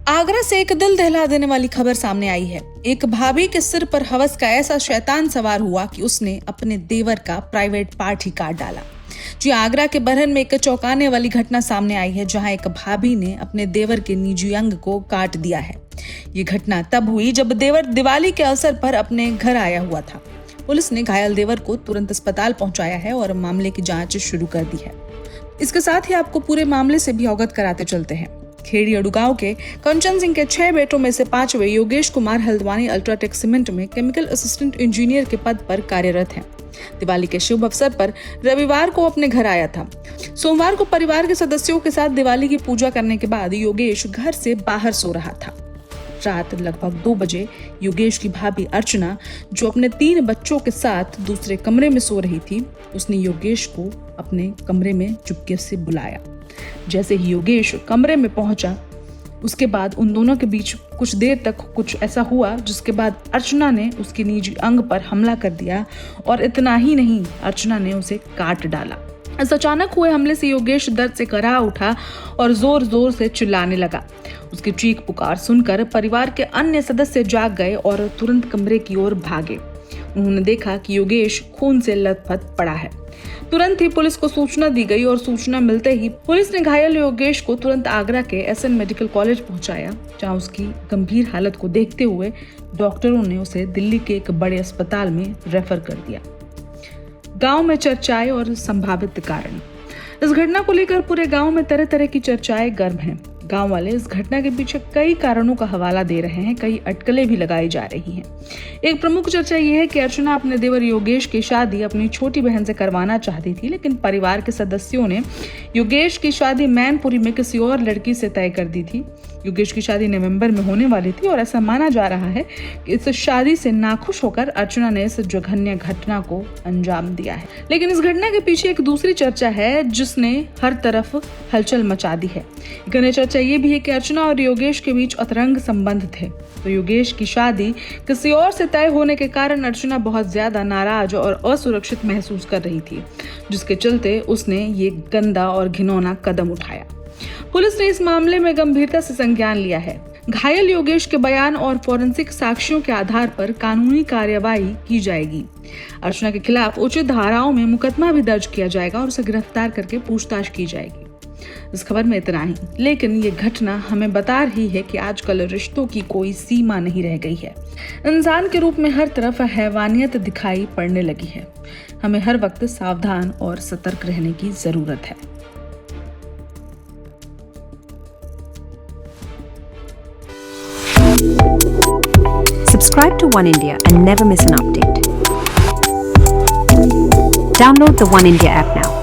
आगरा से एक दिल दहला देने वाली खबर सामने आई है। एक भाभी के सिर पर हवस का ऐसा शैतान सवार हुआ कि उसने अपने देवर का प्राइवेट पार्ट ही काट डाला। जी, आगरा के बरहन में एक चौंकाने वाली घटना सामने आई है, जहां एक भाभी ने अपने देवर के निजी अंग को काट दिया है। ये घटना तब हुई जब देवर दिवाली के अवसर पर अपने घर आया हुआ था। पुलिस ने घायल देवर को तुरंत अस्पताल पहुंचाया है और मामले की जांच शुरू कर दी है। इसके साथ ही आपको पूरे मामले से भी अवगत कराते चलते हैं। खेड़ी अडू गांव के कंचन सिंह के 6 बेटों में से 5वें योगेश कुमार हल्द्वानी अल्ट्राटेक सीमेंट में केमिकल असिस्टेंट इंजीनियर के पद पर कार्यरत हैं। दिवाली के शुभ अवसर पर रविवार को अपने घर आया था। सोमवार को परिवार के सदस्यों के साथ दिवाली की पूजा करने के बाद योगेश घर से बाहर सो रहा था। रात लगभग 2 बजे योगेश की भाभी अर्चना, जो अपने 3 बच्चों के साथ दूसरे कमरे में सो रही थी, उसने योगेश को अपने कमरे में चुपके से बुलाया। जैसे ही योगेश कमरे में पहुंचा, उसके बाद उन दोनों के बीच कुछ देर तक कुछ ऐसा हुआ, जिसके बाद अर्चना ने उसके निजी अंग पर हमला कर दिया और इतना ही नहीं, अर्चना ने उसे काट डाला। इस अचानक हुए हमले से योगेश दर्द से कराह उठा और जोर जोर से चिल्लाने लगा। उसकी चीख पुकार सुनकर परिवार के अन्य सदस्य जाग गए और तुरंत कमरे की ओर भागे। उन्होंने देखा कि योगेश खून से लथपथ पड़ा है। तुरंत ही पुलिस को सूचना दी गई और सूचना मिलते ही पुलिस ने घायल योगेश को तुरंत आगरा के एसएन मेडिकल कॉलेज पहुंचाया, जहां उसकी गंभीर हालत को देखते हुए डॉक्टरों ने उसे दिल्ली के एक बड़े अस्पताल में रेफर कर दिया। गांव में चर्चाएं और संभावित कारण। इस घटना को लेकर पूरे गांव में तरह तरह की चर्चाएं गर्म हैं। गांव वाले इस घटना के पीछे कई कारणों का हवाला दे रहे हैं, कई अटकलें भी लगाई जा रही हैं। एक प्रमुख चर्चा यह है कि अर्चना अपने देवर योगेश की शादी अपनी छोटी बहन से करवाना चाहती थी, लेकिन परिवार के सदस्यों ने योगेश की शादी मैनपुरी में किसी और लड़की से तय कर दी थी। योगेश की शादी नवंबर में होने वाली थी और ऐसा माना जा रहा है कि इस शादी से नाखुश होकर अर्चना ने इस जघन्य घटना को अंजाम दिया है। लेकिन इस घटना के पीछे एक दूसरी चर्चा है, जिसने हर तरफ हलचल मचा दी है। एक अन्य चर्चा ये भी है कि अर्चना और योगेश के बीच अतरंग संबंध थे, तो योगेश की शादी किसी और से तय होने के कारण अर्चना बहुत ज्यादा नाराज और असुरक्षित महसूस कर रही थी, जिसके चलते उसने ये गंदा और घिनौना कदम उठाया। पुलिस ने इस मामले में गंभीरता से संज्ञान लिया है। घायल योगेश के बयान और फोरेंसिक साक्ष्यों के आधार पर कानूनी कार्यवाही की जाएगी। अर्चना के खिलाफ उचित धाराओं में मुकदमा भी दर्ज किया जाएगा और उसे गिरफ्तार करके पूछताछ की जाएगी। इस खबर में इतना ही, लेकिन ये घटना हमें बता रही है कि आजकल रिश्तों की कोई सीमा नहीं रह गई है। इंसान के रूप में हर तरफ हैवानियत दिखाई पड़ने लगी है। हमें हर वक्त सावधान और सतर्क रहने की जरूरत है। Subscribe to One India and never miss an update. Download the One India app now.